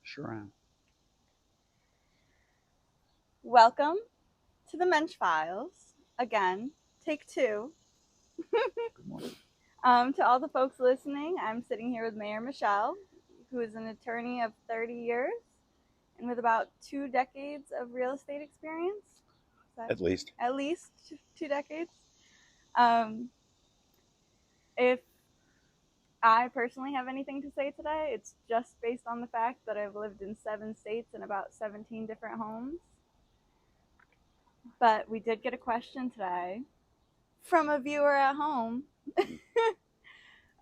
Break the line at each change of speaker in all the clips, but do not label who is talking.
Sure am.
Welcome to the Mensch Files. Again, take two.
Good morning.
To all the folks listening, I'm sitting here with Meyer Muschel, who is an attorney of 30 years and with about 2 decades of real estate experience.
At least.
At least 2 decades. Um, if I personally have anything to say today, it's just based on the fact that I've lived in 7 states and about 17 different homes. But we did get a question today from a viewer at home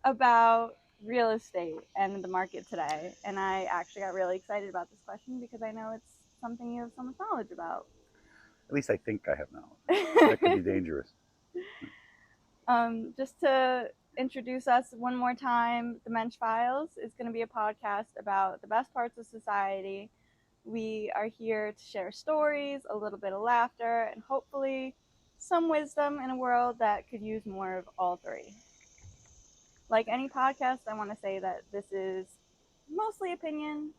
about real estate and the market today. And I actually got really excited about this question because I know it's something you have so much knowledge about.
At least I think I have knowledge. That could be dangerous.
Just to introduce us one more time, the Mensch Files is going to be a podcast about the best parts of society. We are here to share stories, a little bit of laughter, and hopefully some wisdom in a world that could use more of all three. Like any podcast, I want to say that this is mostly opinion.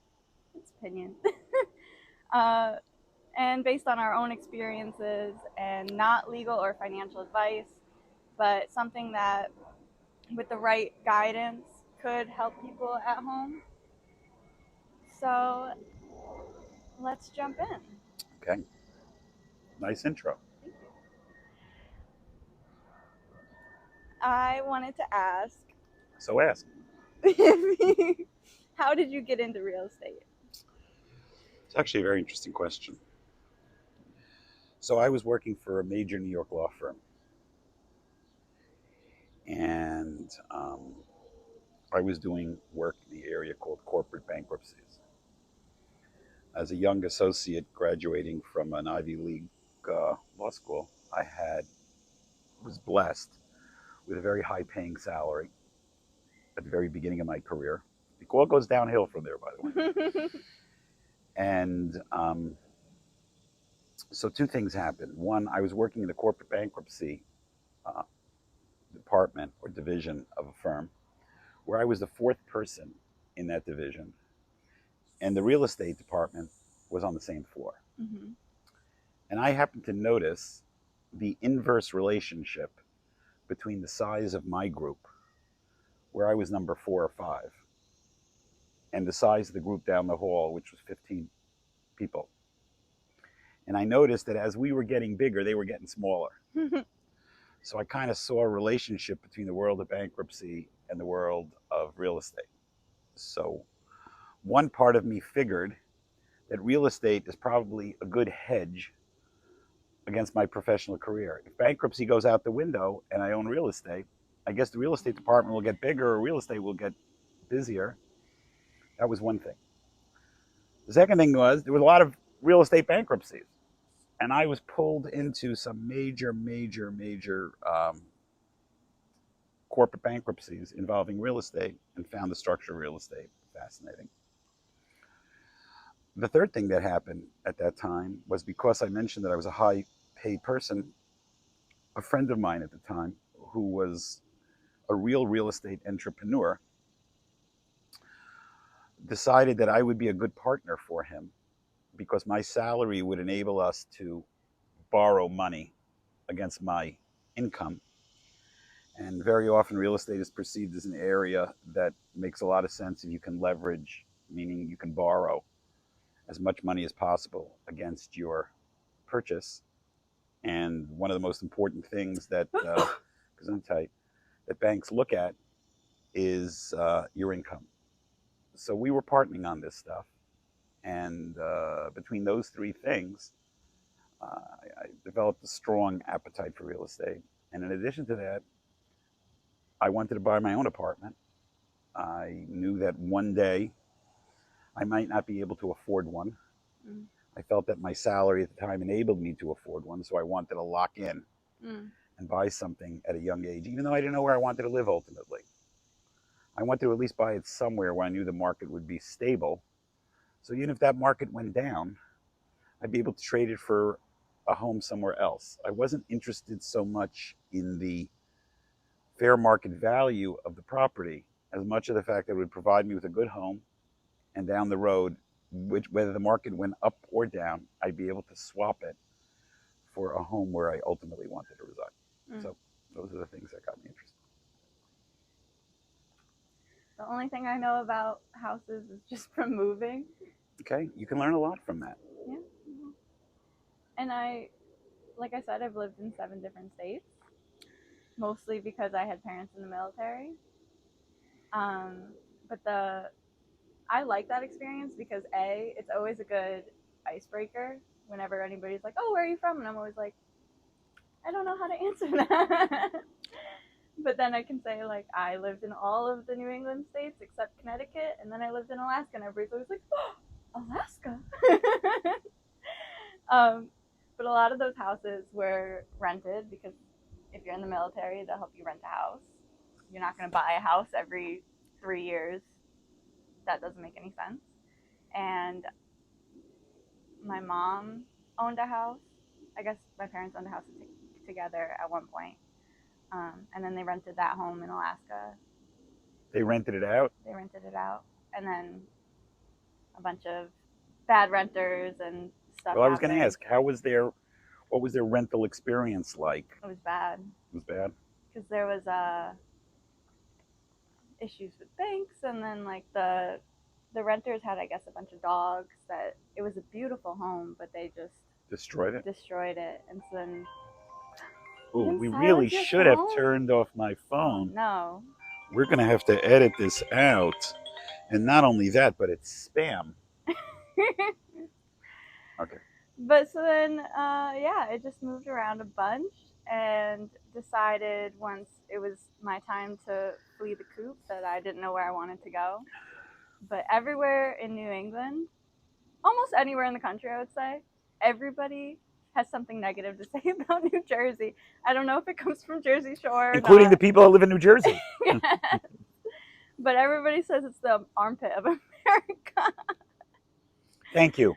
It's opinion. And based on our own experiences and not legal or financial advice, but something that with the right guidance could help people at home. So let's jump in.
Okay. Nice intro.
Thank you. I wanted to ask,
So ask.
how did you get into real estate?
It's actually a very interesting question. So I was working for a major New York law firm. And I was doing work in the area called corporate bankruptcies. As a young associate graduating from an Ivy League law school, was blessed with a very high-paying salary at the very beginning of my career. It all goes downhill from there, by the way. And so two things happened. One, I was working in the corporate bankruptcy department or division of a firm where I was the fourth person in that division. And the real estate department was on the same floor.
Mm-hmm.
And I happened to notice the inverse relationship between the size of my group, where I was number 4 or 5, and the size of the group down the hall, which was 15 people. And I noticed that as we were getting bigger, they were getting smaller. So I kind of saw a relationship between the world of bankruptcy and the world of real estate. So one part of me figured that real estate is probably a good hedge against my professional career. If bankruptcy goes out the window and I own real estate, I guess the real estate department will get bigger or real estate will get busier. That was one thing. The second thing was there was a lot of real estate bankruptcies. And I was pulled into some major corporate bankruptcies involving real estate and found the structure of real estate fascinating. The third thing that happened at that time was because I mentioned that I was a high paid person, a friend of mine at the time who was a real estate entrepreneur decided that I would be a good partner for him because my salary would enable us to borrow money against my income. And very often real estate is perceived as an area that makes a lot of sense if you can leverage, meaning you can borrow as much money as possible against your purchase. And one of the most important things that, because I'm tight, that banks look at is your income. So we were partnering on this stuff. And between those three things, I developed a strong appetite for real estate. And in addition to that, I wanted to buy my own apartment. I knew that one day I might not be able to afford one. Mm. I felt that my salary at the time enabled me to afford one, so I wanted to lock in and buy something at a young age, even though I didn't know where I wanted to live ultimately. I wanted to at least buy it somewhere where I knew the market would be stable. So even if that market went down, I'd be able to trade it for a home somewhere else. I wasn't interested so much in the fair market value of the property as much of the fact that it would provide me with a good home and down the road whether the market went up or down, I'd be able to swap it for a home where I ultimately wanted to reside. So those are the things that got me interested.
The only thing I know about houses is just from moving.
Okay, you can learn a lot from that.
Yeah. And like I said, I've lived in 7 different states, mostly because I had parents in the military. But I like that experience because it's always a good icebreaker whenever anybody's like, "Oh, where are you from?" And I'm always like, "I don't know how to answer that." But then I can say like, I lived in all of the New England states except Connecticut, and then I lived in Alaska, and everybody's always like, "Oh, Alaska." But a lot of those houses were rented because if you're in the military, they'll help you rent a house. You're not going to buy a house every 3 years. That doesn't make any sense. And my mom owned a house. I guess my parents owned a house together at one point. And then they rented that home in Alaska.
They rented it out?
They rented it out. And then a bunch of bad renters and stuff.
Well, I was going to ask, what was their rental experience like?
It was bad.
It was bad?
Because there was issues with banks, and then like the renters had, I guess, a bunch of dogs. That it was a beautiful home, but they just
destroyed it.
And so then,
ooh, we really should have turned off my phone.
Oh, no,
we're gonna have to edit this out, and not only that, but it's spam. Okay.
But so then, yeah, it just moved around a bunch and decided once it was my time to flee the coop that I didn't know where I wanted to go. But everywhere in New England, almost anywhere in the country, I would say, everybody has something negative to say about New Jersey. I don't know if it comes from Jersey Shore,
including the people that live in New Jersey.
Yes. But everybody says it's the armpit of America.
Thank you.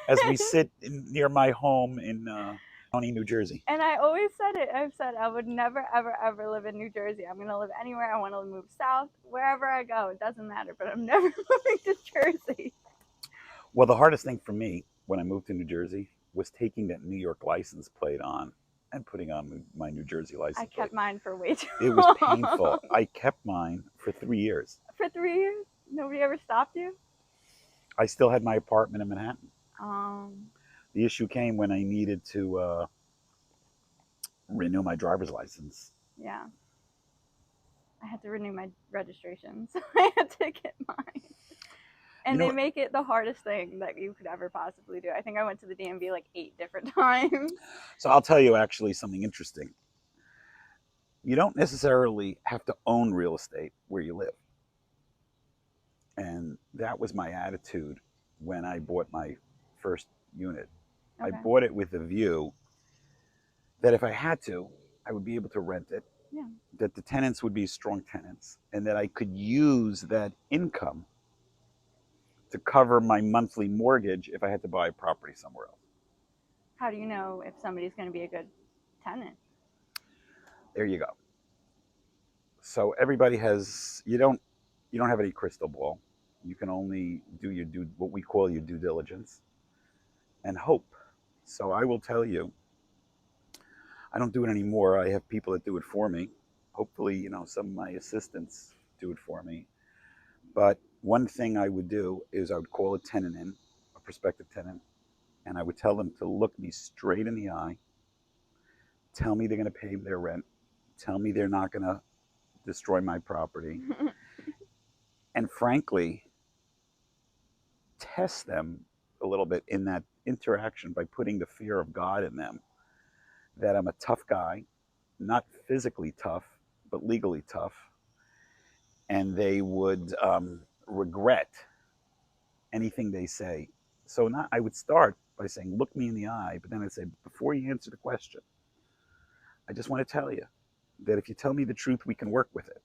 As we sit near my home in County, New Jersey.
And I always said it. I've said I would never, ever, ever live in New Jersey. I'm going to live anywhere. I want to move south, wherever I go. It doesn't matter. But I'm never moving to Jersey.
Well, the hardest thing for me when I moved to New Jersey was taking that New York license plate on and putting on my New Jersey license plate.
I kept mine for way too long.
It was painful. I kept mine for 3 years.
For 3 years? Nobody ever stopped you?
I still had my apartment in Manhattan. The issue came when I needed to renew my driver's license.
Yeah. I had to renew my registration, so I had to get mine. And they make it the hardest thing that you could ever possibly do. I think I went to the DMV like 8 different times.
So I'll tell you actually something interesting. You don't necessarily have to own real estate where you live. And that was my attitude when I bought my first unit. Okay. I bought it with the view that if I had to, I would be able to rent it, that the tenants would be strong tenants, and that I could use that income to cover my monthly mortgage if I had to buy a property somewhere else.
How do you know if somebody's going to be a good tenant?
There you go. So everybody has, you don't have any crystal ball. You can only do what we call your due diligence and hope. So I will tell you, I don't do it anymore. I have people that do it for me. Hopefully, some of my assistants do it for me. But one thing I would do is I would call a tenant in, a prospective tenant, and I would tell them to look me straight in the eye, tell me they're going to pay their rent, tell me they're not going to destroy my property, and frankly, test them a little bit in that interaction by putting the fear of God in them, that I'm a tough guy, not physically tough, but legally tough, and they would regret anything they say. So I would start by saying, look me in the eye, but then I'd say, before you answer the question, I just want to tell you that if you tell me the truth, we can work with it.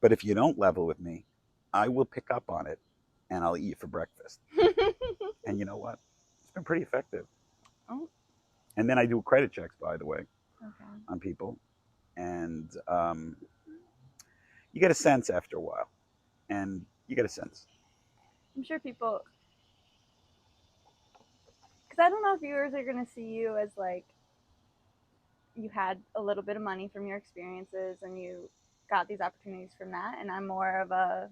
But if you don't level with me, I will pick up on it and I'll eat you for breakfast. And you know what? It's been pretty effective. Oh. And then I do credit checks, by the way, on people. And you get a sense after a while. And you get a sense.
I'm sure people, because I don't know if viewers are going to see you as like you had a little bit of money from your experiences and you got these opportunities from that, and I'm more of a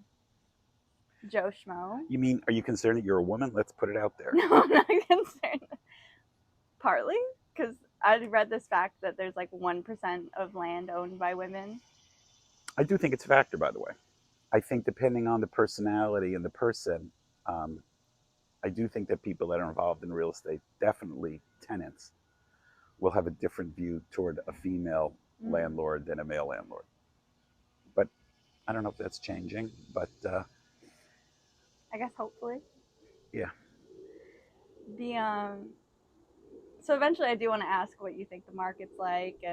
Joe Schmo.
You mean, are you concerned that you're a woman? Let's put it out there.
No, I'm not concerned. Partly because I read this fact that there's like 1% of land owned by women.
I do think it's a factor, by the way. I think depending on the personality and the person, um, I do think that people that are involved in real estate, definitely tenants, will have a different view toward a female landlord than a male landlord. But I don't know if that's changing, but
I guess hopefully.
yeah.
The so eventually I do want to ask what you think the market's like,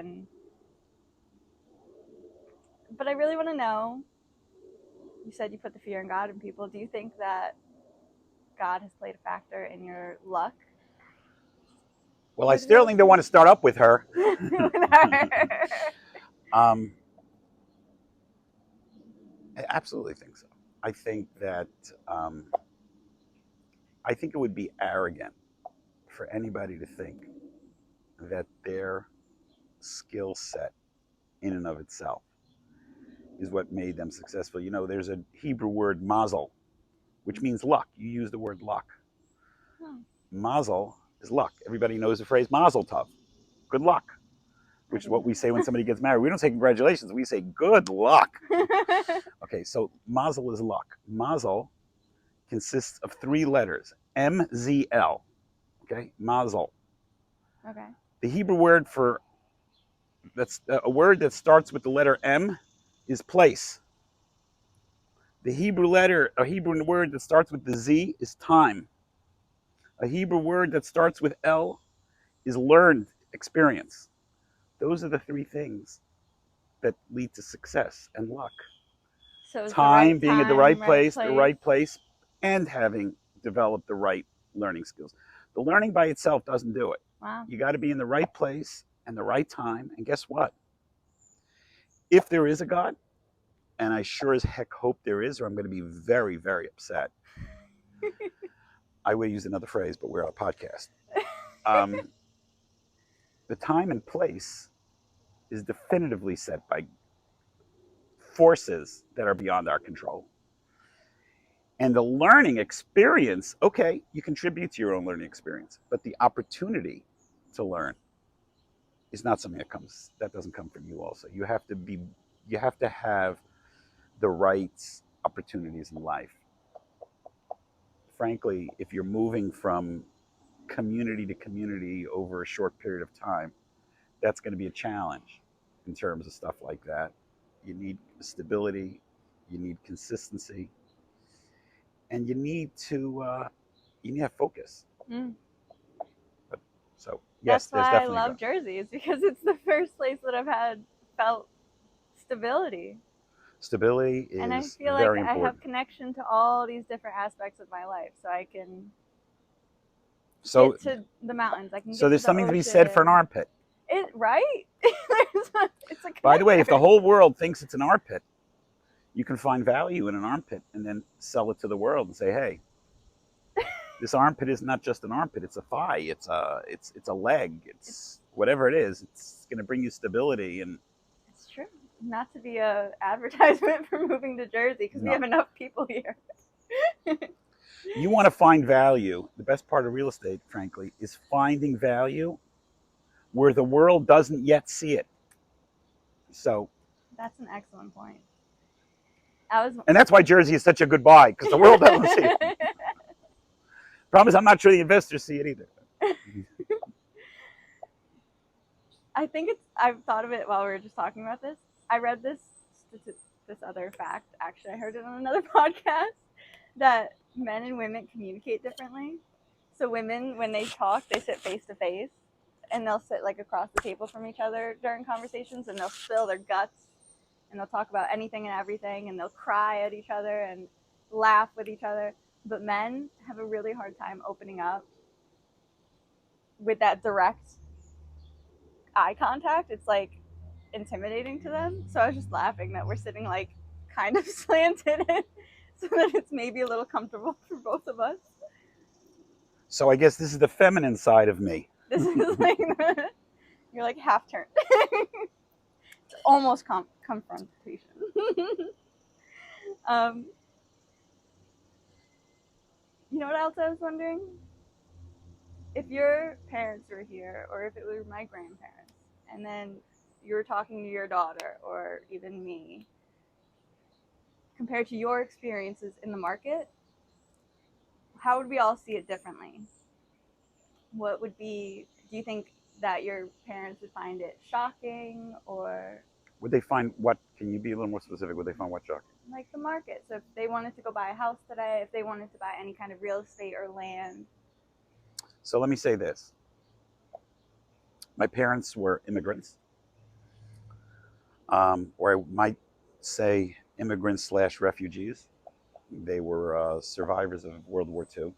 but I really want to know, you said you put the fear in God in people. Do you think that God has played a factor in your luck?
Well, I certainly don't want to start up with her. I absolutely think so. I think that I think it would be arrogant for anybody to think that their skill set in and of itself is what made them successful. You know, there's a Hebrew word mazel, which means luck. You use the word luck. Mazel is luck. Everybody knows the phrase mazel tov, good luck, which is what we say when somebody gets married. We don't say congratulations, we say good luck. Okay, so mazel is luck. Mazel consists of 3 letters, M-Z-L. Okay, mazel.
Okay.
The Hebrew word for that's a word that starts with the letter M is place. The Hebrew word that starts with the Z is time. A Hebrew word that starts with L is learned experience. Those are the 3 things that lead to success and luck.
So
Time, being at the right place, and having developed the right learning skills. The learning by itself doesn't do it.
Wow.
You got to be in the right place and the right time. And guess what? If there is a God, and I sure as heck hope there is, or I'm going to be very, very upset. I would use another phrase, but we're on a podcast. The time and place is definitively set by forces that are beyond our control. And the learning experience, okay, you contribute to your own learning experience, but the opportunity to learn is not something that doesn't come from you also. You have to have the right opportunities in life. Frankly, if you're moving from community to community over a short period of time, that's going to be a challenge in terms of stuff like that. You need stability, you need consistency, and you need to have focus. But, so yes,
that's why I love Jersey. It's because it's the first place that I've felt stability.
Stability is
and I feel
very
like
important.
I have connection to all these different aspects of my life, so I can get to the mountains. I can.
So
get
there's
to
something
the
to be said for an armpit.
Right? It's a
By the way, if the whole world thinks it's an armpit, you can find value in an armpit and then sell it to the world and say, hey, this armpit is not just an armpit, it's a thigh, it's a leg, it's whatever it is, it's going to bring you stability. And
it's true. Not to be a advertisement for moving to Jersey, because we have enough people here.
You want to find value. The best part of real estate, frankly, is finding value where the world doesn't yet see it. So
that's an excellent point.
And that's why Jersey is such a good buy, because the world doesn't see it. Problem is, I'm not sure the investors see it either.
I think I've thought of it while we were just talking about this. I read this other fact. Actually, I heard it on another podcast, that men and women communicate differently. So women, when they talk, they sit face to face, and they'll sit like across the table from each other during conversations, and they'll spill their guts, and they'll talk about anything and everything, and they'll cry at each other and laugh with each other. But men have a really hard time opening up with that direct eye contact. It's like intimidating to them. So I was just laughing that we're sitting like kind of slanted so that it's maybe a little comfortable for both of us.
So I guess this is the feminine side of me.
This is like you're like half turned. It's almost confrontation. You know what else I was wondering? If your parents were here, or if it were my grandparents, and then you were talking to your daughter, or even me, compared to your experiences in the market, how would we all see it differently? What would be, do you think that your parents would find it shocking, or
Would they find what? Can you be a little more specific? Would they find what shocking?
like the market? So if they wanted to go buy a house today, if they wanted to buy any kind of real estate or land.
So let me say this. My parents were immigrants, or I might say immigrants / refugees. They were survivors of World War II.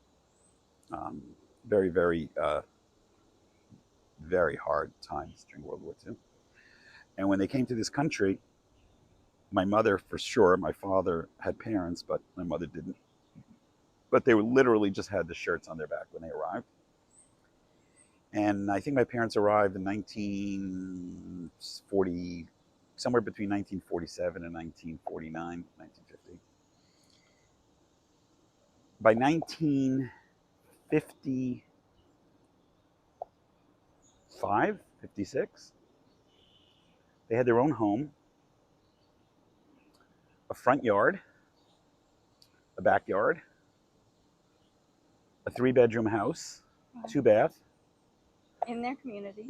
Um, very, very, very hard times during World War II. And when they came to this country, my mother, for sure, my father had parents, but my mother didn't. But they were literally just had the shirts on their back when they arrived. And I think my parents arrived in 1940, somewhere between 1947 and 1949, 1950. By 1955, 56, they had their own home, a front yard, a backyard, a 3-bedroom house, 2-bath.
In their community.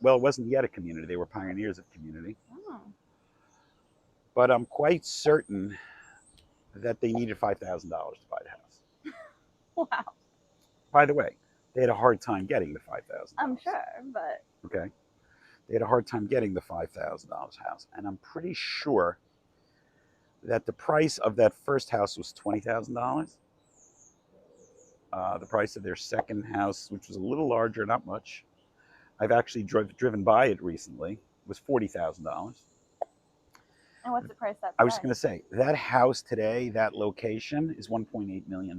Well, it wasn't yet a community. They were pioneers of community.
Oh.
But I'm quite certain that they needed $5,000 to buy the house.
Wow.
By the way, they had a hard time getting the $5,000.
I'm sure, but
okay, they had a hard time getting the $5,000 house, and I'm pretty sure that the price of that first house was $20,000. The price of their second house, which was a little larger, not much, I've actually driven by it recently, was $40,000.
And what's the price that today?
I was just going to say, that house today, that location, is $1.8 million.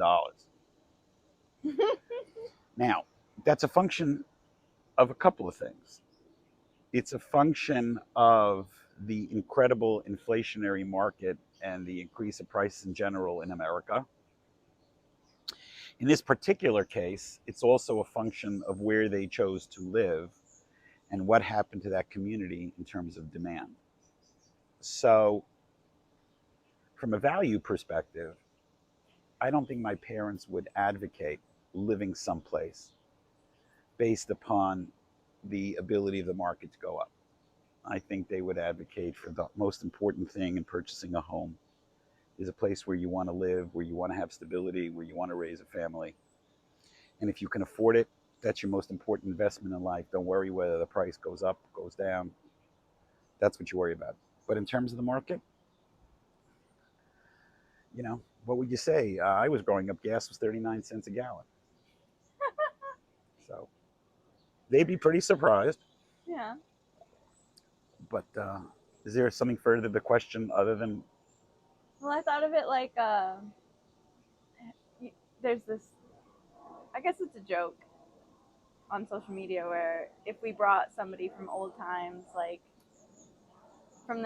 Now, that's a function of a couple of things. It's a function of the incredible inflationary market and the increase of prices in general in America. In this particular case, it's also a function of where they chose to live and what happened to that community in terms of demand. So, from a value perspective, I don't think my parents would advocate living someplace based upon the ability of the market to go up. I think they would advocate for the most important thing in purchasing a home is a place where you want to live, where you want to have stability, where you want to raise a family. And if you can afford it, that's your most important investment in life. Don't worry whether the price goes up, goes down. That's what you worry about. But in terms of the market, you know, what would you say? I was growing up, gas was 39 cents a gallon. So they'd be pretty surprised.
Yeah.
But is there something further to the question other than?
Well, I thought of it like there's this, I guess it's a joke on social media where if we brought somebody from old times, like from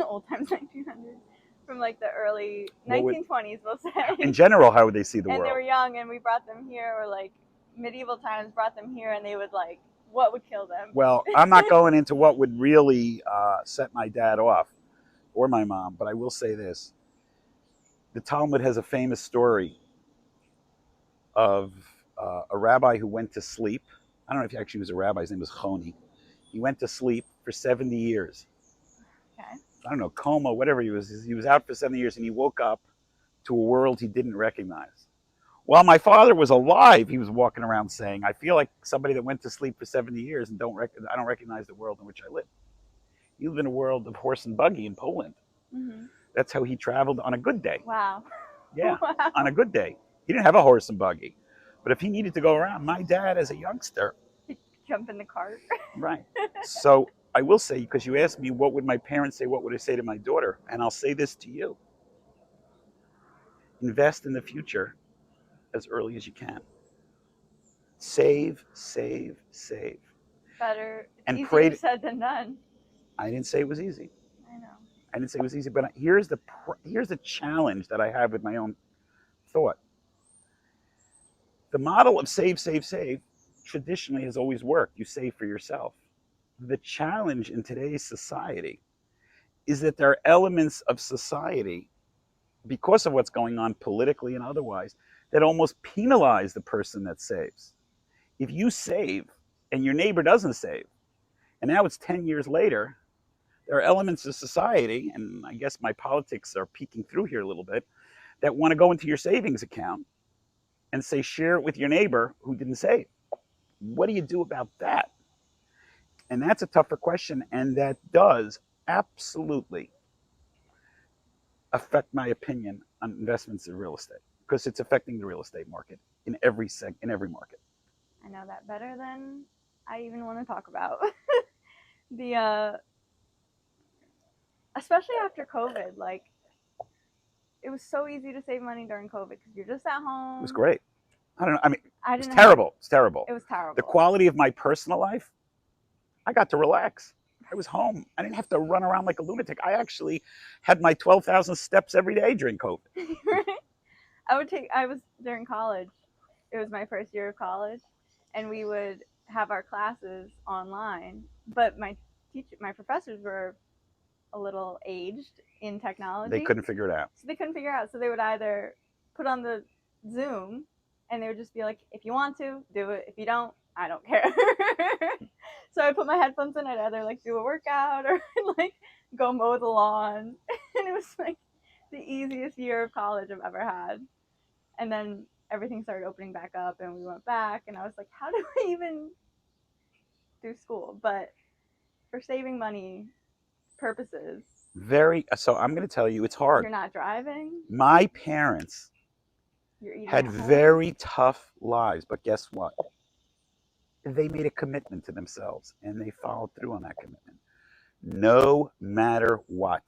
old times 1900s, from like the early 1920s, we'll say.
In general, how would they see the world?
And they were young, and we brought them here, or like medieval times, brought them here, and they would like, what would kill them?
Well, I'm not going into what would really set my dad off or my mom, but I will say this. The Talmud has a famous story of a rabbi who went to sleep. I don't know if he actually was a rabbi. His name was Choni. He went to sleep for 70 years.
Okay.
I don't know, coma, whatever he was. He was out for 70 years, and he woke up to a world he didn't recognize. While my father was alive, he was walking around saying, I feel like somebody that went to sleep for 70 years and I don't recognize the world in which I live. He lived in a world of horse and buggy in Poland.
Mm-hmm.
That's how he traveled on a good day.
Wow.
Yeah,
wow.
On a good day. He didn't have a horse and buggy. But if he needed to go around, my dad as a youngster.
He'd jump in the cart.
Right. So I will say, because you asked me, what would my parents say, what would I say to my daughter? And I'll say this to you. invest in the future as early as you can. Save, save, save.
Better. It's
And
easier said than done.
I didn't say it was easy.
I know.
I didn't say it was easy, but here's the challenge that I have with my own thought. The model of save, save, save traditionally has always worked. You save for yourself. The challenge in today's society is that there are elements of society, because of what's going on politically and otherwise, that almost penalize the person that saves. If you save and your neighbor doesn't save, and now it's 10 years later, there are elements of society, and I guess my politics are peeking through here a little bit, that want to go into your savings account and say, share it with your neighbor who didn't save. What do you do about that? And that's a tougher question, and that does absolutely affect my opinion on investments in real estate, because it's affecting the real estate market in every market.
I know that better than I even want to talk about. Especially after COVID, like, it was so easy to save money during COVID because you're just at home.
It was great. I don't know. I mean,
I
it was
didn't
terrible. It's terrible.
It was terrible.
The quality of my personal life, I got to relax. I was home. I didn't have to run around like a lunatic. I actually had my 12,000 steps every day during COVID.
Right? I was during college. It was my first year of college, and we would have our classes online. But my professors were a little aged in technology.
They couldn't figure it out.
So they would either put on the Zoom, and they would just be like, if you want to, do it. If you don't, I don't care. So I put my headphones in. I'd either like do a workout or like go mow the lawn. And it was like the easiest year of college I've ever had. And then everything started opening back up, and we went back, and I was like, how do I even do school? But for saving money purposes.
So I'm going to tell you, it's hard.
You're not driving.
My parents had very tough lives, but guess what? They made a commitment to themselves, and they followed through on that commitment. No matter what,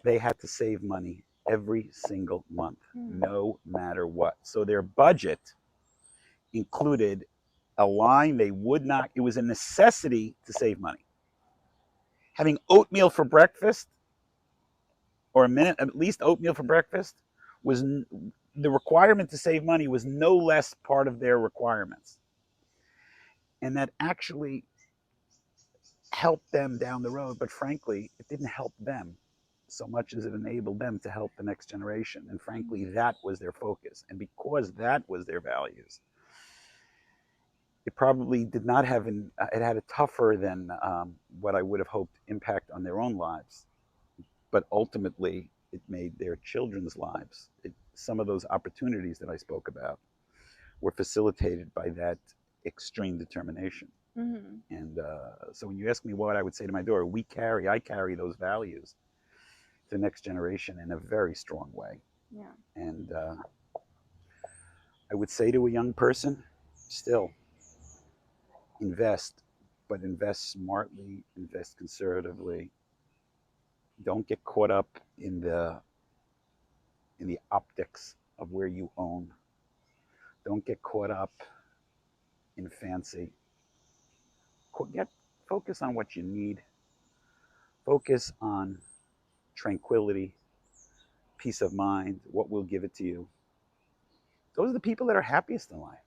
they had to save money every single month, no matter what. So their budget included a line they would not, it was a necessity to save money. Having oatmeal for breakfast, or at least oatmeal for breakfast, was the requirement to save money was no less part of their requirements. And that actually helped them down the road, but frankly, it didn't help them so much as it enabled them to help the next generation. And frankly, that was their focus. And because that was their values, it probably did not have, it had a tougher than what I would have hoped impact on their own lives. But ultimately, it made their children's lives. Some of those opportunities that I spoke about were facilitated by that extreme determination. Mm-hmm. And so when you ask me what I would say to my daughter, I carry those values to the next generation in a very strong way. Yeah. And I would say to a young person, still, invest, but invest smartly, invest conservatively. Don't get caught up in the optics of where you own. Don't get caught up in fancy. Focus on what you need. Focus on tranquility, peace of mind, what will give it to you. Those are the people that are happiest in life.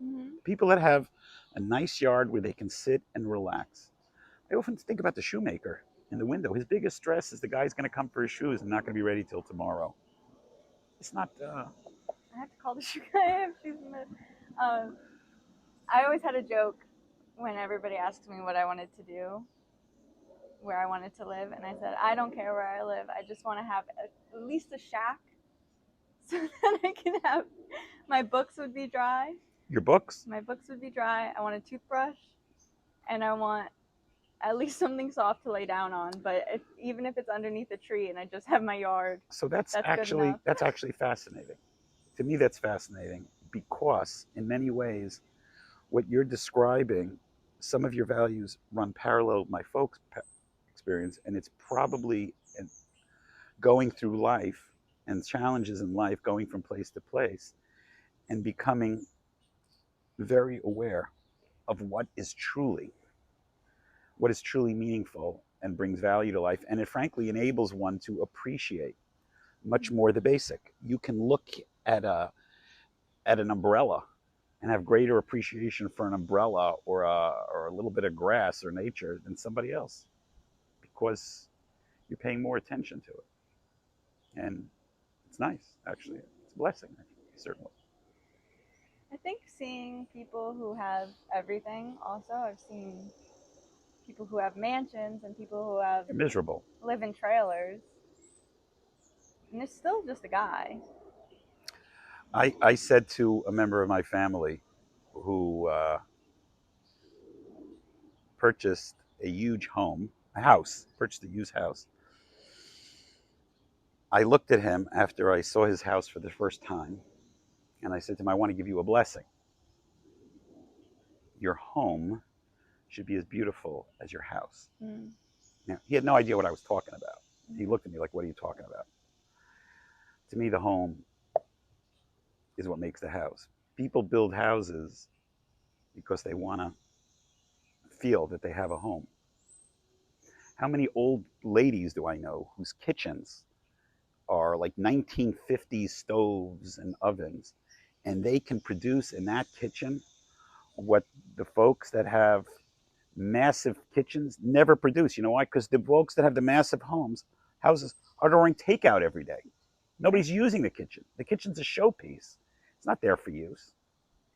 Mm-hmm. People that have a nice yard where they can sit and relax. I often think about the shoemaker in the window. His biggest stress is the guy's going to come for his shoes and not going to be ready till tomorrow. It's not...
I have to call the shoe guy. I have shoes in the... I always had a joke when everybody asks me what I wanted to do, where I wanted to live, and I said, I don't care where I live. I just want to have at least a shack so that I can have... My books would be dry.
Your books?
My books would be dry. I want a toothbrush, and I want at least something soft to lay down on. But even if it's underneath a tree and I just have my yard,
so that's actually fascinating. To me, that's fascinating because in many ways, what you're describing, some of your values run parallel with my folks' experience, and it's probably going through life and challenges in life, going from place to place and becoming very aware of what is truly meaningful and brings value to life. And it frankly enables one to appreciate much more the basic. You can look at an umbrella and have greater appreciation for an umbrella or a little bit of grass or nature than somebody else, because you're paying more attention to it. And it's nice, actually. It's a blessing, actually, certainly.
I think seeing people who have everything also, I've seen people who have mansions and people who have
Miserable.
live in trailers, and it's still just a guy.
I said to a member of my family who purchased a huge home, purchased a used house. I looked at him after I saw his house for the first time, and I said to him, I want to give you a blessing. Your home should be as beautiful as your house.
Mm.
Now, he had no idea what I was talking about. He looked at me like, what are you talking about? To me, the home is what makes the house. People build houses because they want to feel that they have a home. How many old ladies do I know whose kitchens are like 1950s stoves and ovens, and they can produce in that kitchen what the folks that have massive kitchens never produce? You know why? Because the folks that have the massive houses are ordering takeout every day. Nobody's using the kitchen. The kitchen's a showpiece. It's not there for use.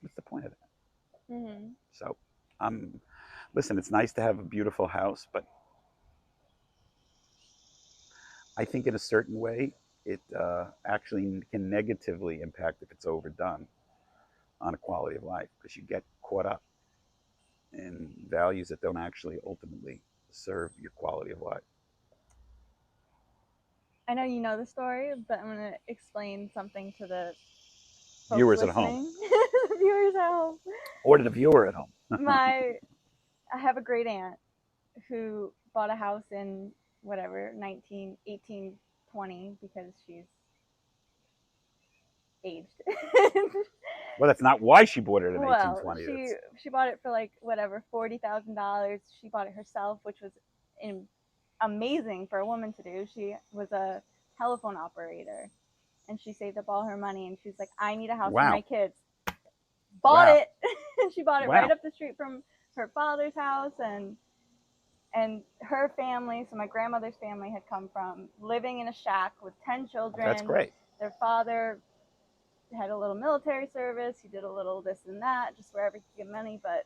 What's the point of that?
Mm-hmm.
So, listen, it's nice to have a beautiful house, but I think in a certain way, it actually can negatively impact if it's overdone on a quality of life, because you get caught up in values that don't actually ultimately serve your quality of life.
I know you know the story, but I'm going to explain something to the folks
Viewers
listening.
at home.
Viewers at home.
Or to the viewer at home.
I have a great aunt who bought a house in whatever 1820 because she's aged.
Well, that's not why she bought it in
Well,
1820.
she bought it for like whatever $40,000. She bought it herself, which was amazing for a woman to do. She was a telephone operator, and she saved up all her money. And she was like, "I need a house for my kids." Bought it. She bought it right up the street from her father's house, and her family. So my grandmother's family had come from living in a shack with 10 children.
That's great.
Their father had a little military service. He did a little this and that, just wherever he could get money, but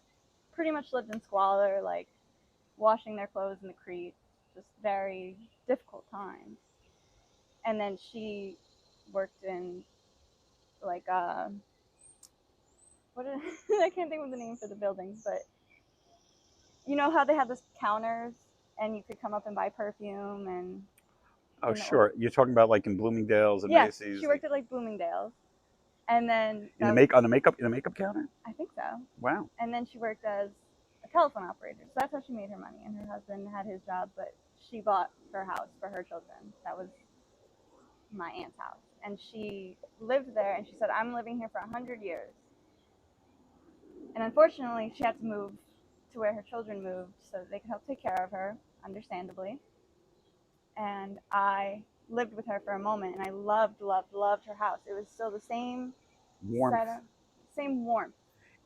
pretty much lived in squalor, like washing their clothes in the creek, just very difficult times. And then she worked in like I can't think of the name for the buildings, but you know how they have those counters and you could come up and buy perfume and
oh sure, you're talking about like in Bloomingdale's and Macy's.
Yes, she worked at like Bloomingdale's. And then
in the makeup counter?
I think so.
Wow.
And then she worked as a telephone operator. So that's how she made her money. And her husband had his job, but she bought her house for her children. That was my aunt's house. And she lived there, and she said, "I'm living here for 100 years." And unfortunately, she had to move to where her children moved so that they could help take care of her, understandably. And I lived with her for a moment, and I loved her house. It was still the same
warmth.
Same warmth.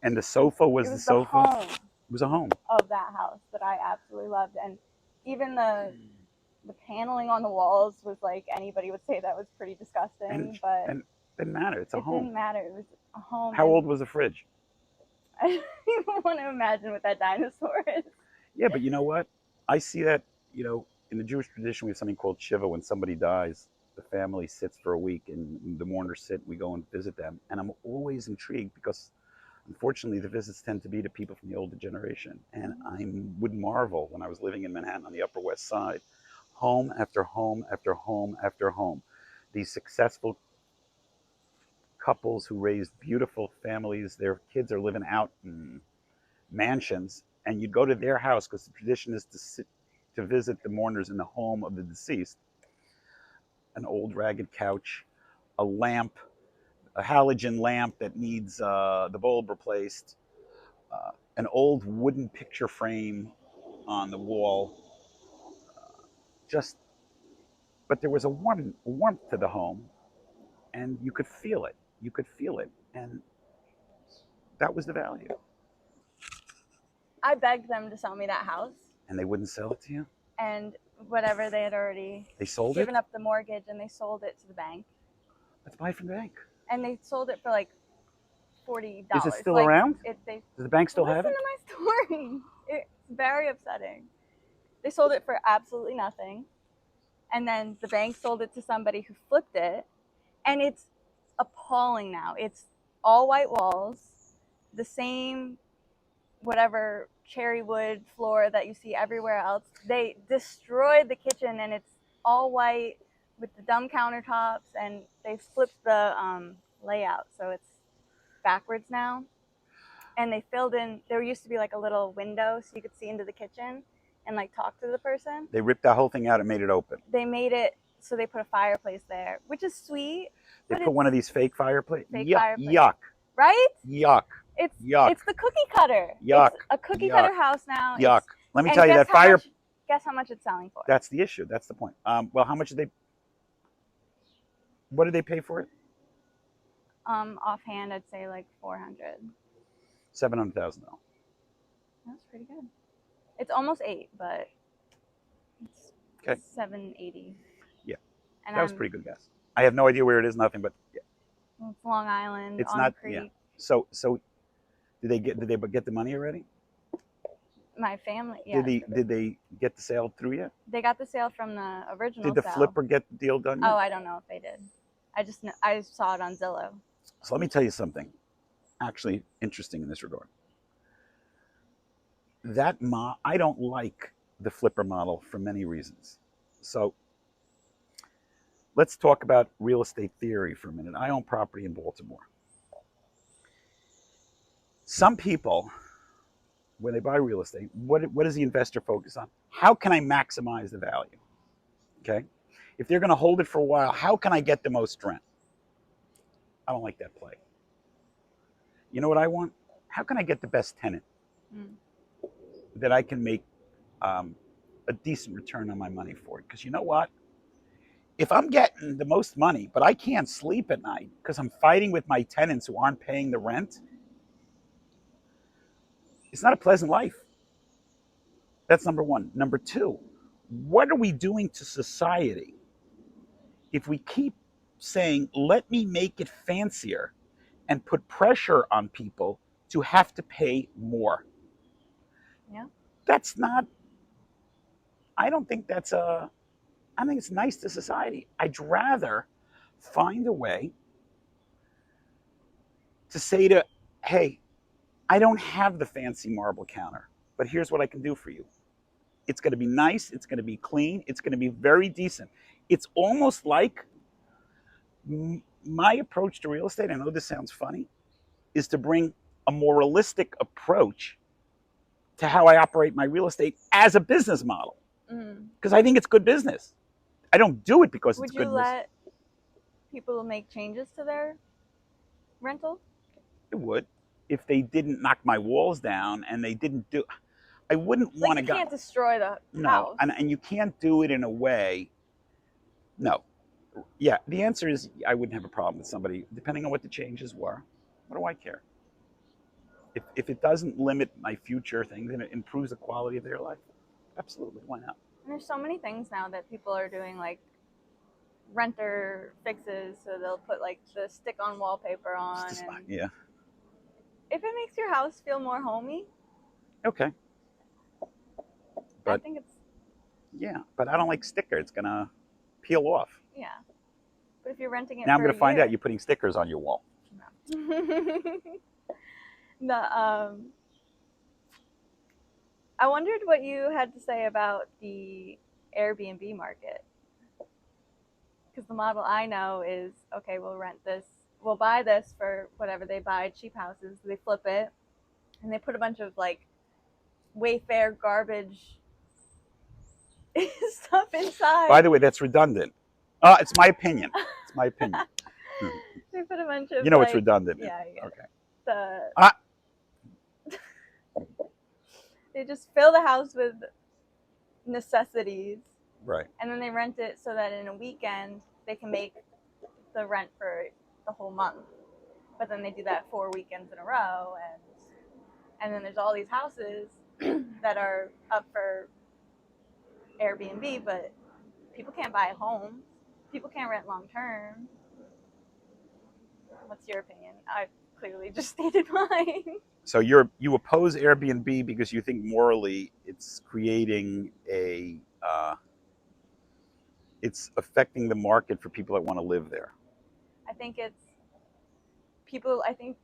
And the sofa was the sofa?
Home.
It was a home
of that house that I absolutely loved. And even the paneling on the walls was like, anybody would say that was pretty disgusting, but
it didn't matter. It's a home.
It didn't matter. It was a home.
How old was the fridge?
I don't even want to imagine what that dinosaur is.
Yeah, but you know what? I see that, in the Jewish tradition, we have something called Shiva. When somebody dies, the family sits for a week, and the mourners sit, and we go and visit them. And I'm always intrigued because, unfortunately, the visits tend to be to people from the older generation. And I would marvel when I was living in Manhattan on the Upper West Side, home after home after home after home. These successful couples who raised beautiful families, their kids are living out in mansions, and you'd go to their house because the tradition is to visit the mourners in the home of the deceased. An old ragged couch, a lamp, a halogen lamp that needs the bulb replaced, an old wooden picture frame on the wall. Just, but there was a warmth to the home, and you could feel it. You could feel it, and that was the value.
I begged them to sell me that house,
And they wouldn't sell it to you.
and whatever they had already
They sold it.
given up the mortgage, and they sold it to the bank.
Let's buy from the bank.
And they sold it for like $40.
Is it still
like,
around?
Does
the bank still have it?
Listen to my story. It's very upsetting. They sold it for absolutely nothing. And then the bank sold it to somebody who flipped it. And it's appalling now. It's all white walls, the same whatever cherry wood floor that you see everywhere else. They destroyed the kitchen, and it's all white with the dumb countertops, and they flipped the layout, so it's backwards now. And they filled in, there used to be like a little window so you could see into the kitchen and like talk to the person.
They ripped that whole thing out and made it open.
They made it so they put a fireplace there, which is sweet.
They put one of these fake fireplaces.
Fireplace.
Yuck.
Right?
Yuck.
It's
yuck.
It's the cookie cutter.
Yuck.
It's a cookie
yuck.
cutter house now.
Yuck. Let me
and
tell you that fire.
Guess how much it's selling for?
That's the issue. That's the point. Well, how much did they? What did they pay for it?
Offhand, I'd say like $400.
$700,000.
That's pretty good. It's almost 8, but it's
okay.
780.
Yeah,
and
that was a pretty good guess. I have no idea where it is. Nothing, but yeah.
It's Long Island.
It's
on
not.
the creek.
Yeah. So did they get the money already?
My family. Yeah.
Did they get the sale through yet?
They got the sale from the original.
Did the
sale.
flipper get the deal done yet?
Oh, I don't know if they did. I just know, I saw it on Zillow.
So let me tell you something actually interesting in this regard. I don't like the flipper model for many reasons. So let's talk about real estate theory for a minute. I own property in Baltimore. Some people, when they buy real estate, what does the investor focus on? How can I maximize the value? Okay. If they're going to hold it for a while, how can I get the most rent? I don't like that play. You know what I want? How can I get the best tenant that I can make a decent return on my money for it? Because you know what? If I'm getting the most money, but I can't sleep at night because I'm fighting with my tenants who aren't paying the rent, it's not a pleasant life. That's number one. Number two, what are we doing to society if we keep saying, let me make it fancier and put pressure on people to have to pay more?
Yeah.
That's not, I don't think that's I think it's nice to society. I'd rather find a way to say to, hey, I don't have the fancy marble counter, but here's what I can do for you. It's going to be nice. It's going to be clean. It's going to be very decent. It's almost like my approach to real estate, I know this sounds funny, is to bring a more realistic approach to how I operate my real estate as a business model. Because I think it's good business. I don't do it because it's good business. Would you let
people make changes to their rental?
It would. If they didn't knock my walls down and they didn't do, I wouldn't want to go.
You can't destroy the house.
And you can't do it in a way. No. Yeah, the answer is I wouldn't have a problem with somebody, depending on what the changes were. What do I care? If it doesn't limit my future things and it improves the quality of their life, absolutely, why not?
And there's so many things now that people are doing, like renter fixes, so they'll put like the stick-on wallpaper on.
Yeah.
If it makes your house feel more homey,
okay. But
I think it's.
Yeah, but I don't like sticker. It's gonna peel off.
Yeah, but if you're renting it,
now I'm gonna find out you're putting stickers on your wall.
No. I wondered what you had to say about the Airbnb market, because the model I know is, okay, we'll rent this. We'll buy this for whatever they buy, cheap houses. They flip it, and they put a bunch of like Wayfair garbage stuff inside.
By the way, that's redundant. It's my opinion. It's my opinion.
They put a bunch of
You know it's
like,
redundant.
yeah, I get
Okay.
it. The
Ah,
they just fill the house with necessities,
right.
and then they rent it so that in a weekend they can make the rent for the whole month. But then they do that 4 weekends in a row, and then there's all these houses that are up for Airbnb, but people can't buy homes. People can't rent long term. What's your opinion? I've clearly just stated mine.
So you oppose Airbnb because you think morally it's creating it's affecting the market for people that want to live there.
I think it's people. I think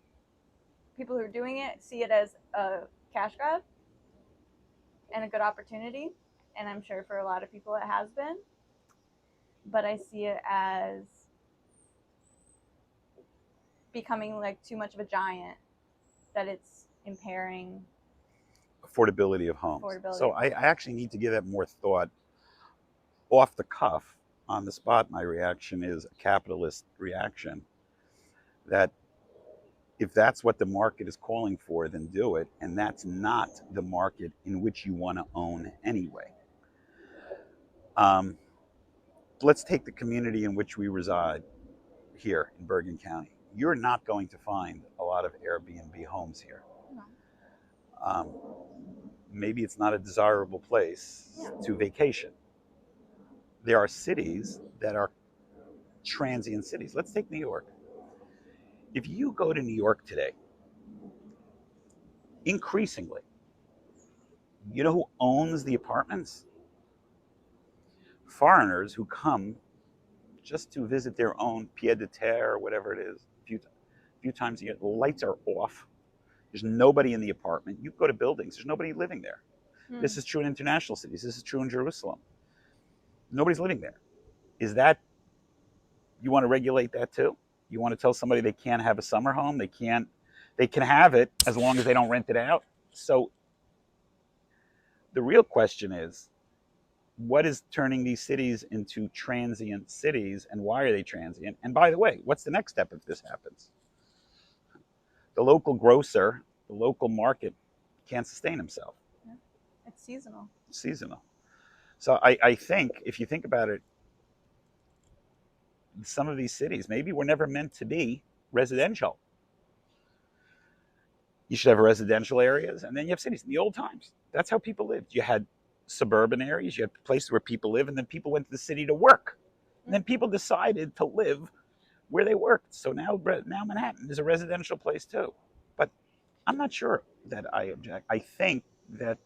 people who are doing it see it as a cash grab and a good opportunity, and I'm sure for a lot of people it has been. But I see it as becoming like too much of a giant, that it's impairing
Affordability of homes.
affordability.
So I actually need to give that more thought. Off the cuff, on the spot, my reaction is a capitalist reaction. That if that's what the market is calling for, then do it. And that's not the market in which you want to own anyway. Um, let's take the community in which we reside here in Bergen County. You're not going to find a lot of Airbnb homes here.
No.
Um, maybe it's not a desirable place to vacation. There are cities that are transient cities. Let's take New York. If you go to New York today, increasingly, you know who owns the apartments? Foreigners who come just to visit their own pied de terre or whatever it is. A few times a year, the lights are off. There's nobody in the apartment. You go to buildings, there's nobody living there. This is true in international cities. This is true in Jerusalem. Nobody's living there. Is that, you want to regulate that too? You want to tell somebody they can't have a summer home? They can have it as long as they don't rent it out. So the real question is, what is turning these cities into transient cities, and why are they transient? And by the way, what's the next step if this happens? The local grocer, the local market can't sustain himself.
Yeah. It's seasonal.
It's seasonal. So I think if you think about it, some of these cities maybe were never meant to be residential. You should have residential areas, and then you have cities. In the old times, that's how people lived. You had suburban areas, you had places where people live, and then people went to the city to work. And then people decided to live where they worked. So now Manhattan is a residential place too. But I'm not sure that I object. I think that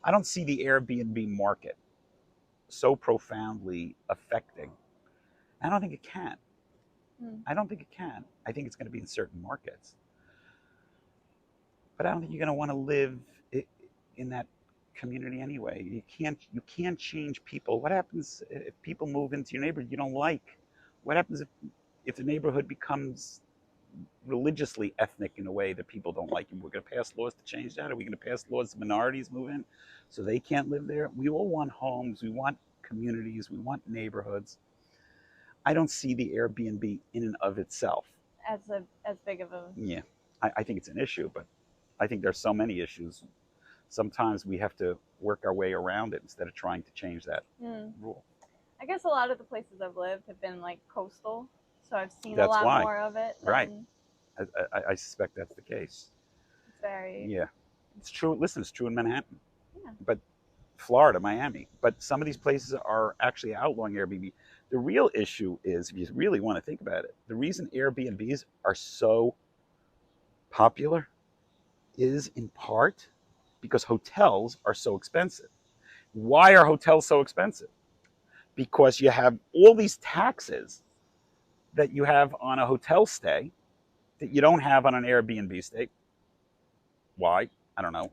I don't see the Airbnb market so profoundly affecting. I don't think it can. I don't think it can. I think it's going to be in certain markets. But I don't think you're going to want to live in that community anyway. You can't change people. What happens if people move into your neighborhood you don't like? What happens if the neighborhood becomes religiously ethnic in a way that people don't like? And we're going to pass laws to change that? Are we going to pass laws that minorities move in so they can't live there? We all want homes. We want communities. We want neighborhoods. I don't see the Airbnb in and of itself
As big of a,
yeah. I think it's an issue, but I think there's so many issues. Sometimes we have to work our way around it instead of trying to change that rule.
I guess a lot of the places I've lived have been like coastal, so I've seen a
That's
lot
why.
more of it.
Right. I suspect that's the case.
It's very,
Yeah. It's true. Listen, it's true in Manhattan,
yeah.
but Florida, Miami. But some of these places are actually outlawing Airbnb. The real issue is, if you really want to think about it, the reason Airbnbs are so popular is in part because hotels are so expensive. Why are hotels so expensive? Because you have all these taxes that you have on a hotel stay that you don't have on an Airbnb stay. Why? I don't know.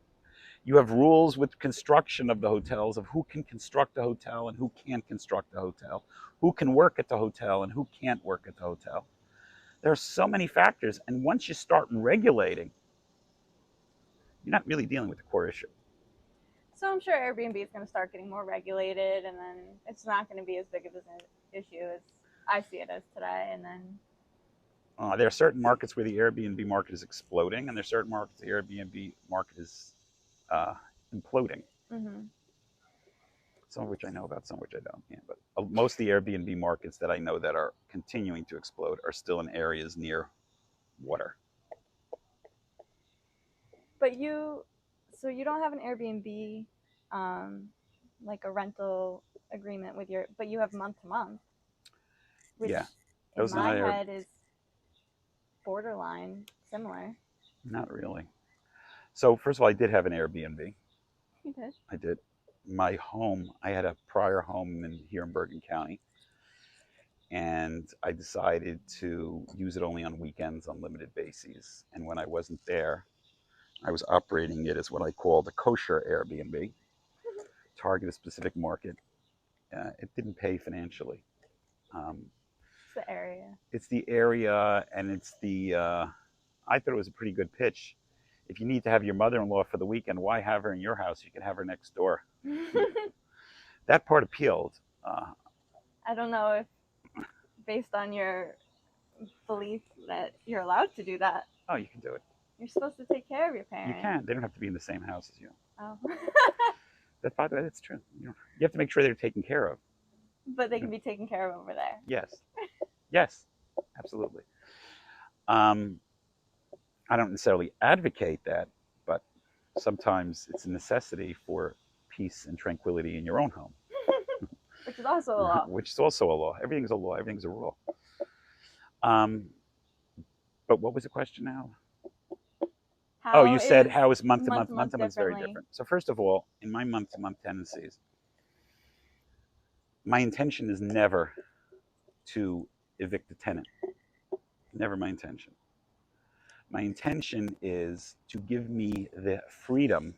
You have rules with construction of the hotels of who can construct a hotel and who can't construct a hotel, who can work at the hotel and who can't work at the hotel. There are so many factors, and once you start regulating, you're not really dealing with the core issue.
So I'm sure Airbnb is going to start getting more regulated, and then it's not going to be as big of an issue as I see it as today, and then
There are certain markets where the Airbnb market is exploding, and there are certain markets the Airbnb market is imploding.
mm-hmm.
Some of which I know about, some of which I don't. Yeah, but most of the Airbnb markets that I know that are continuing to explode are still in areas near water.
But so you don't have an Airbnb, like a rental agreement with but you have month to month, which
Yeah,
in
those are
my
not
head is borderline similar.
not really. So first of all, I did have an Airbnb.
You did.
I did. My home, I had a prior home here in Bergen County, and I decided to use it only on weekends on limited bases. And when I wasn't there, I was operating it as what I called a kosher Airbnb, target a specific market. It didn't pay financially. Um,
It's the area.
it's the area, and it's the. I thought it was a pretty good pitch. If you need to have your mother-in-law for the weekend, why have her in your house? You can have her next door. That part appealed.
I don't know if, based on your belief that you're allowed to do that.
Oh, you can do it.
You're supposed to take care of your
You
parents.
can. They don't have to be in the same house as you.
Oh.
That, by the way, that's true. You have to make sure they're taken care of.
But they can be taken care of over there.
Yes. Yes. Absolutely. I don't necessarily advocate that, but sometimes it's a necessity for peace and tranquility in your own home.
Which is also a law.
Which is also a law. Everything's a law. Everything's a rule. But what was the question now? You said how is month to month? Month to month is very different. So first of all, in my month to month tenancies, my intention is never to evict a tenant. Never my intention. My intention is to give me the freedom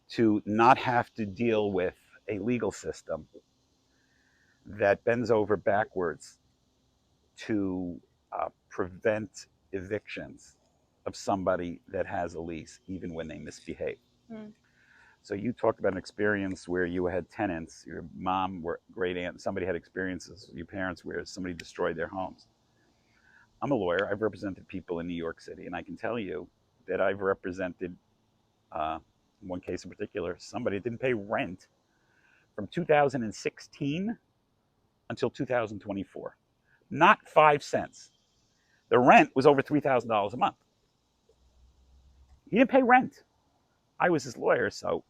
to not have to deal with a legal system that bends over backwards to prevent evictions of somebody that has a lease, even when they misbehave. Mm. So you talked about an experience where you had tenants, your mom, or great aunt, somebody had experiences, your parents, where somebody destroyed their homes. I'm a lawyer. I've represented people in New York City, and I can tell you that I've represented, one case in particular, somebody didn't pay rent from 2016 until 2024. Not 5 cents. The rent was over $3,000 a month. He didn't pay rent. I was his lawyer, so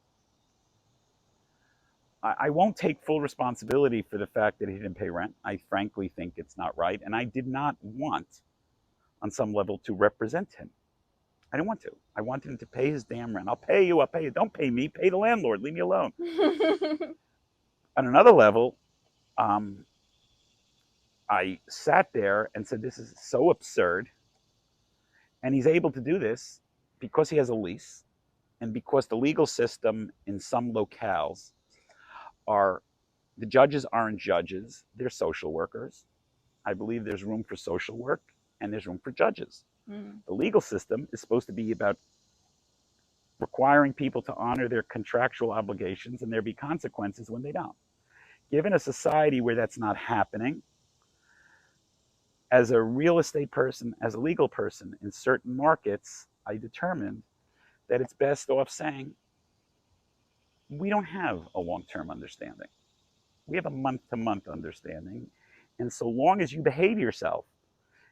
I won't take full responsibility for the fact that he didn't pay rent. I frankly think it's not right, and I did not want, on some level, to represent him. I didn't want to. I wanted him to pay his damn rent. I'll pay you. Don't pay me. Pay the landlord. Leave me alone. On another level, I sat there and said, this is so absurd. And he's able to do this because he has a lease and because the legal system in some locales the judges aren't judges, they're social workers. I believe there's room for social work and there's room for judges. Mm. The legal system is supposed to be about requiring people to honor their contractual obligations, and there be consequences when they don't. Given a society where that's not happening, as a real estate person, as a legal person in certain markets, I determined that it's best off saying, we don't have a long-term understanding. We have a month-to-month understanding. And so long as you behave yourself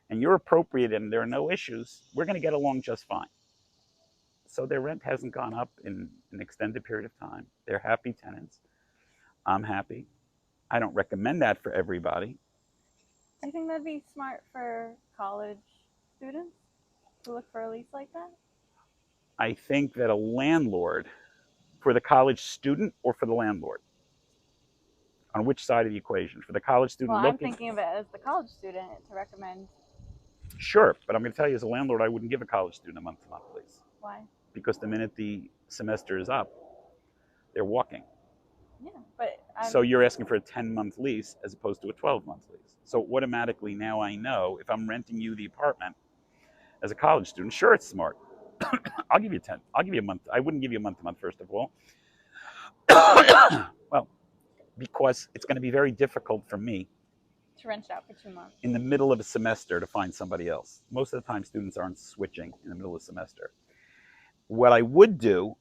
and you're appropriate and there are no issues, we're going to get along just fine. So their rent hasn't gone up in an extended period of time. They're happy tenants. I'm happy. I don't recommend that for everybody.
Do you think that'd be smart for college students to look for a lease like that?
I think that a landlord, for the college student or for the landlord? On which side of the equation? For the college student
I'm thinking of it as the college student to recommend.
Sure, but I'm going to tell you as a landlord, I wouldn't give a college student a month-to-month lease.
Why?
Because the minute the semester is up, they're walking.
Yeah, but
so you're asking for a 10-month lease as opposed to a 12-month lease. So automatically now I know if I'm renting you the apartment as a college student, sure, it's smart. I'll give you 10. I'll give you a month. I wouldn't give you a month-to-month, first of all. Well, because it's going to be very difficult for me
To rent it out for 2 months.
in the middle of a semester to find somebody else. Most of the time, students aren't switching in the middle of the semester. What I would do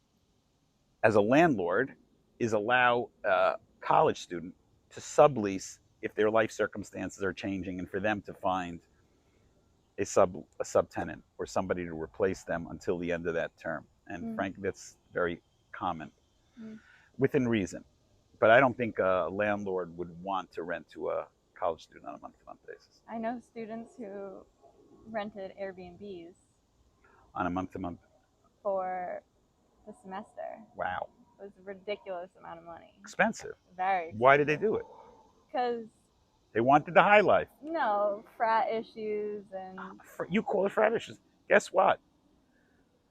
as a landlord is allow a college student to sublease if their life circumstances are changing, and for them to find a subtenant or somebody to replace them until the end of that term. And frankly, that's very common within reason. But I don't think a landlord would want to rent to a college student on a month-to-month basis.
I know students who rented Airbnbs
On a month-to-month
for the semester.
Wow.
It was a ridiculous amount of money.
Expensive.
Very expensive.
Why did they do it?
Because
they wanted the high life.
No, frat issues and...
You call it frat issues. Guess what?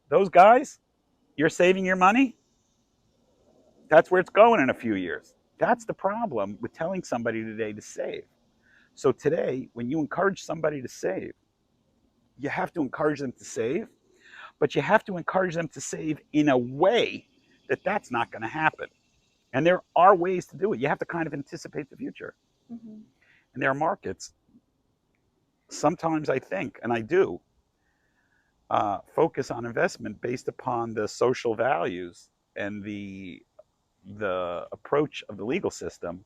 Those guys, you're saving your money. That's where it's going in a few years. That's the problem with telling somebody today to save. So today, when you encourage somebody to save, you have to encourage them to save, but you have to encourage them to save in a way that that's not going to happen. And there are ways to do it. You have to kind of anticipate the future. Mm-hmm. And there are markets, sometimes I think, and I do, focus on investment based upon the social values and the approach of the legal system,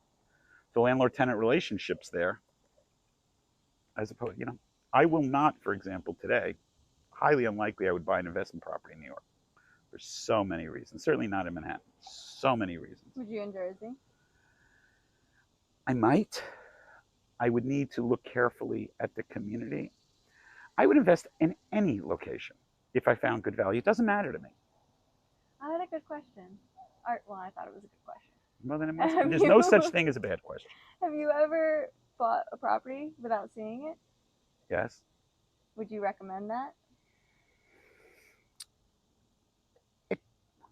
the landlord-tenant relationships there, as opposed, I will not, for example, today, highly unlikely I would buy an investment property in New York for so many reasons. Certainly not in Manhattan. So many reasons.
Would you in Jersey?
I might. I would need to look carefully at the community. I would invest in any location if I found good value. It doesn't matter to me.
I had a good question. Well, I thought it was a good question.
Well, then it must be. There's no such thing as a bad question.
Have you ever bought a property without seeing it?
Yes.
Would you recommend that?
It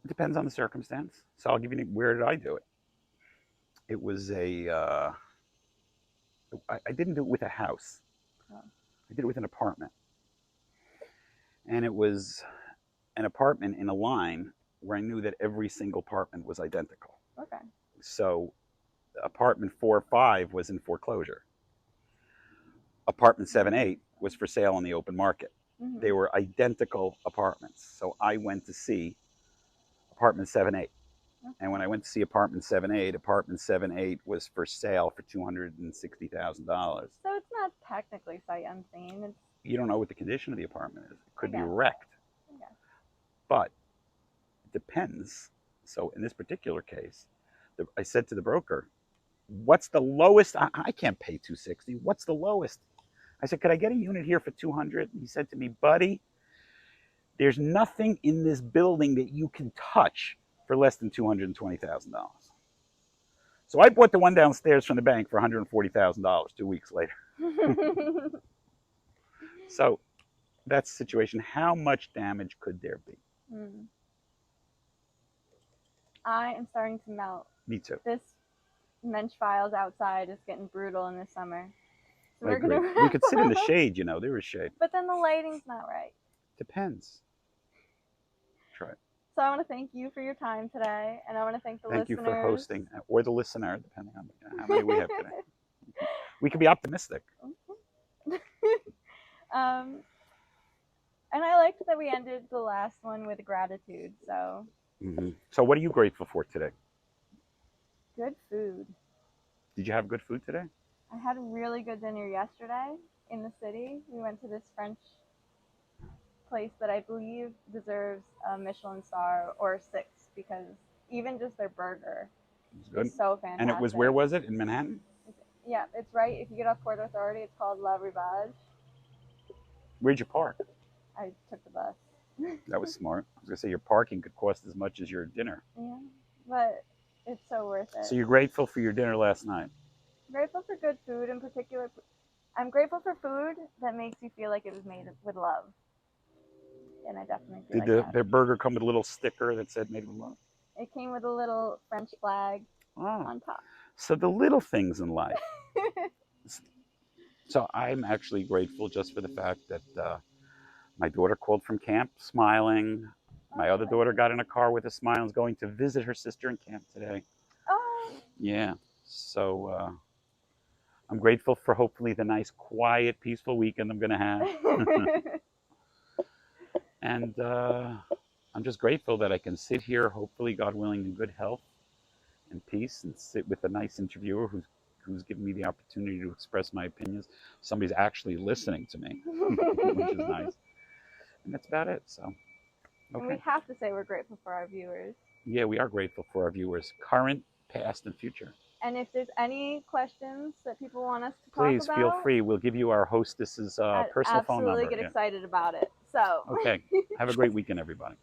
depends on the circumstance. So I'll give you, where did I do it? It was I didn't do it with a house. Oh. I did it with an apartment. And it was an apartment in a line where I knew that every single apartment was identical.
Okay.
So apartment 4 or 5 was in foreclosure. Apartment 7, 8 was for sale on the open market. Mm-hmm. They were identical apartments. So I went to see apartment 7, 8. Okay. And when I went to see apartment 7, 8 was for sale for $260,000. So
it's not technically sight unseen.
You don't know what the condition of the apartment is. It could be wrecked. But it depends. So in this particular case, I said to the broker, what's the lowest? I can't pay $260. What's the lowest? I said, could I get a unit here for $200? And he said to me, buddy, there's nothing in this building that you can touch for less than $220,000. So I bought the one downstairs from the bank for $140,000 2 weeks later. So that's the situation. How much damage could there be?
I am starting to melt.
Me too.
This Mensch Files outside is getting brutal in the summer.
So we could sit in the shade, there is shade.
But then the lighting's not right.
Depends. Try it.
So I want to thank you for your time today, and I want to thank the listeners.
Thank you for hosting, or the listener, depending on how many we have today. We can be optimistic.
And I liked that we ended the last one with gratitude. So.
Mm-hmm. So what are you grateful for today?
Good food.
Did you have good food today?
I had a really good dinner yesterday in the city. We went to this French place that I believe deserves a Michelin star or 6, because even just their burger is so fantastic.
And it was, where was it? In Manhattan?
Yeah, it's right. If you get off Port Authority, it's called La Rivage.
Where'd you park?
I took the bus.
That was smart. I was going to say your parking could cost as much as your dinner.
Yeah, but it's so worth it.
So you're grateful for your dinner last night?
Grateful for good food in particular. I'm grateful for food that makes you feel like it was made with love. And I definitely feel
Did their burger come with a little sticker that said made with love?
It came with a little French flag on top.
So the little things in life. So I'm actually grateful just for the fact that my daughter called from camp smiling. My other daughter got in a car with a smile and is going to visit her sister in camp today.
Oh.
Yeah. So I'm grateful for hopefully the nice, quiet, peaceful weekend I'm going to have. And I'm just grateful that I can sit here, hopefully, God willing, in good health and peace, and sit with a nice interviewer who's given me the opportunity to express my opinions. Somebody's actually listening to me, which is nice. And that's about it. So,
And
okay.
we have to say we're grateful for our viewers.
Yeah, we are grateful for our viewers, current, past, and future.
And if there's any questions that people want us to talk
Please
about,
feel free. We'll give you our hostess's personal phone number.
absolutely get excited about it. So,
Okay. Have a great weekend, everybody.